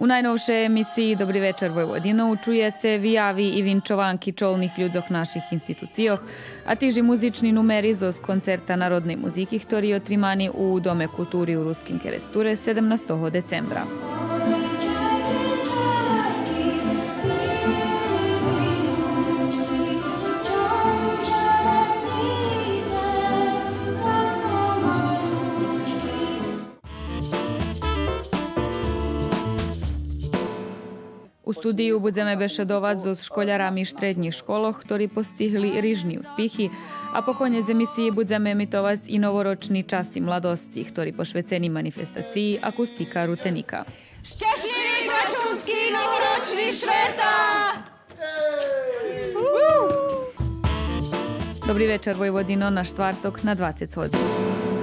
U najnovšej emisiji Dobrý večer Vojvodino čujete vyjavi i vinčovanki čolnih ľuďoch našich inštitúcioch, a tiži muzični numeri z koncerta narodnej muziki, ktorý je otrimani u Dome kulturi u Ruskim Keresture 17. decembra. U studiju budeme bešedovať so škoľarami štredních školoch, ktorí postihli rižní úspěchy, a po konec emisii budeme emitovať i novoročný časy mladosti, ktorý pošvecení manifestacii akustika Rutenika. Šťastlivý Kračunský novoročný šveta! Dobrý večer Vojvodino na štvrtok na 20 hodín.